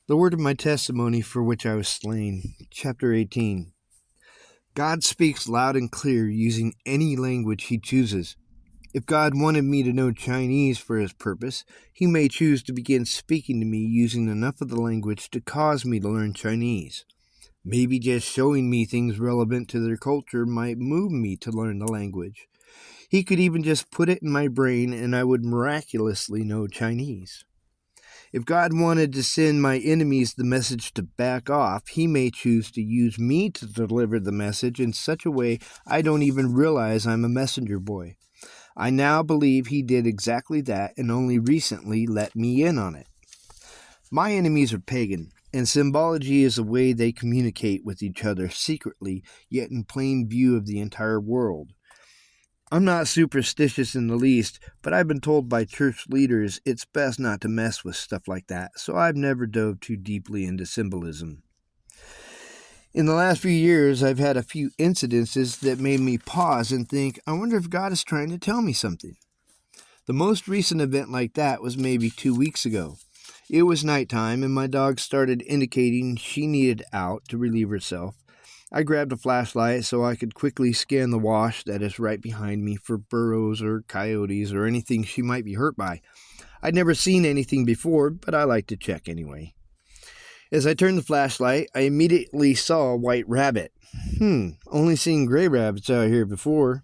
The word of my testimony for which I was slain. Chapter 18. God speaks loud and clear using any language he chooses. If God wanted me to know Chinese for his purpose, he may choose to begin speaking to me using enough of the language to cause me to learn Chinese. Maybe just showing me things relevant to their culture might move me to learn the language. He could even just put it in my brain and I would miraculously know Chinese. If God wanted to send my enemies the message to back off, he may choose to use me to deliver the message in such a way I don't even realize I'm a messenger boy. I now believe he did exactly that and only recently let me in on it. My enemies are pagan, and symbology is a way they communicate with each other secretly, yet in plain view of the entire world. I'm not superstitious in the least, but I've been told by church leaders it's best not to mess with stuff like that, so I've never dove too deeply into symbolism. In the last few years, I've had a few incidences that made me pause and think, I wonder if God is trying to tell me something. The most recent event like that was maybe 2 weeks ago. It was nighttime, and my dog started indicating she needed out to relieve herself. I grabbed a flashlight so I could quickly scan the wash that is right behind me for burros or coyotes or anything she might be hurt by. I'd never seen anything before, but I like to check anyway. As I turned the flashlight, I immediately saw a white rabbit. Only seen gray rabbits out here before.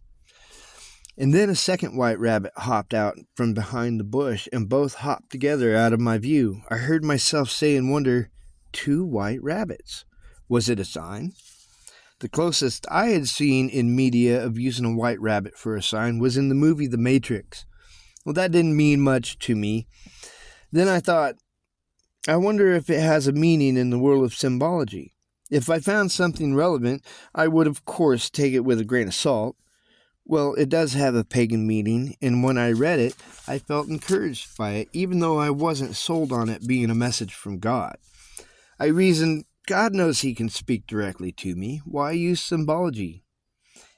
And then a second white rabbit hopped out from behind the bush, and both hopped together out of my view. I heard myself say in wonder, 2 white rabbits. Was it a sign? The closest I had seen in media of using a white rabbit for a sign was in the movie The Matrix. Well, that didn't mean much to me. Then I thought, I wonder if it has a meaning in the world of symbology. If I found something relevant, I would of course take it with a grain of salt. Well, it does have a pagan meaning, and when I read it, I felt encouraged by it, even though I wasn't sold on it being a message from God. I reasoned, God knows he can speak directly to me. Why use symbology?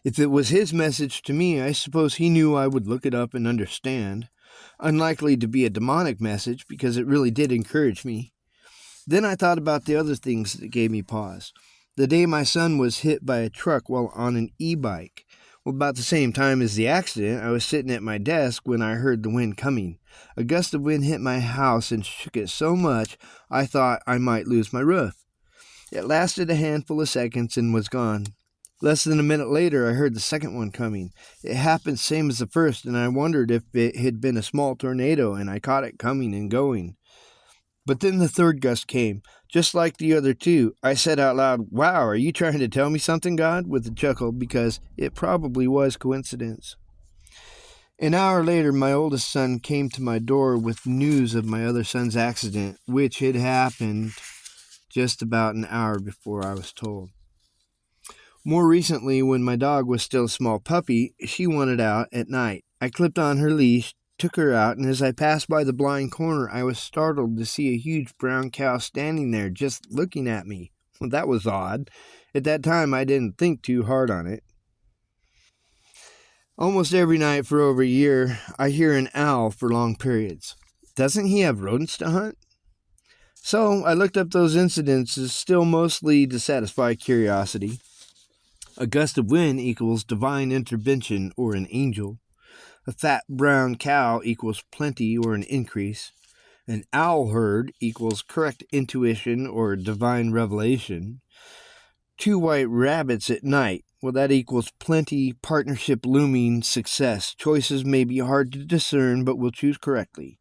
If it was his message to me, I suppose he knew I would look it up and understand. Unlikely to be a demonic message because it really did encourage me. Then I thought about the other things that gave me pause. The day my son was hit by a truck while on an e-bike. Well, about the same time as the accident, I was sitting at my desk when I heard the wind coming. A gust of wind hit my house and shook it so much I thought I might lose my roof. It lasted a handful of seconds and was gone. Less than a minute later, I heard the second one coming. It happened same as the first, and I wondered if it had been a small tornado, and I caught it coming and going. But then the third gust came, just like the other two. I said out loud, "Wow, are you trying to tell me something, God?" with a chuckle, because it probably was coincidence. An hour later, my oldest son came to my door with news of my other son's accident, which had happened just about an hour before I was told. More recently, when my dog was still a small puppy, she wanted out at night. I clipped on her leash, took her out, and as I passed by the blind corner, I was startled to see a huge brown cow standing there just looking at me. Well, that was odd. At that time, I didn't think too hard on it. Almost every night for over a year, I hear an owl for long periods. Doesn't he have rodents to hunt? So I looked up those incidences, still mostly to satisfy curiosity. A gust of wind equals divine intervention or an angel. A fat brown cow equals plenty or an increase. An owl herd equals correct intuition or divine revelation. 2 white rabbits at night, well, that equals plenty, partnership looming, success. Choices may be hard to discern, but we'll choose correctly.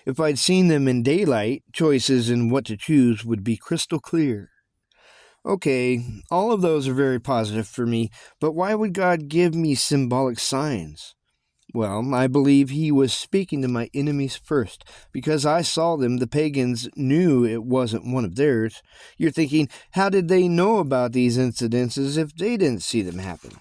If I'd seen them in daylight, choices in what to choose would be crystal clear. Okay, all of those are very positive for me, but why would God give me symbolic signs? Well, I believe he was speaking to my enemies first, because I saw them. The pagans knew it wasn't one of theirs. You're thinking, how did they know about these incidences if they didn't see them happen?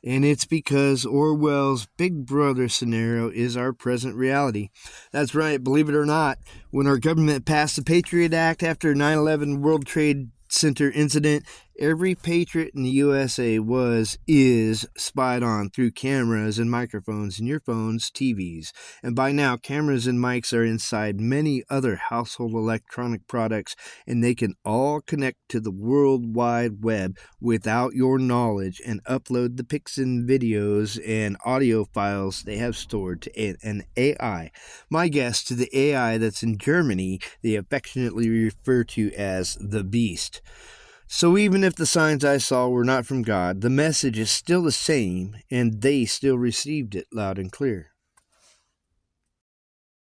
And it's because Orwell's Big Brother scenario is our present reality. That's right, believe it or not, when our government passed the Patriot Act after 9/11 World Trade Center incident, Every patriot in the USA is spied on through cameras and microphones in your phones, TVs, and by now cameras and mics are inside many other household electronic products, and they can all connect to the World Wide Web without your knowledge and upload the pics and videos and audio files they have stored to an AI. My guess, to the AI that's in Germany, they affectionately refer to as the Beast. So even if the signs I saw were not from God, the message is still the same, and they still received it loud and clear.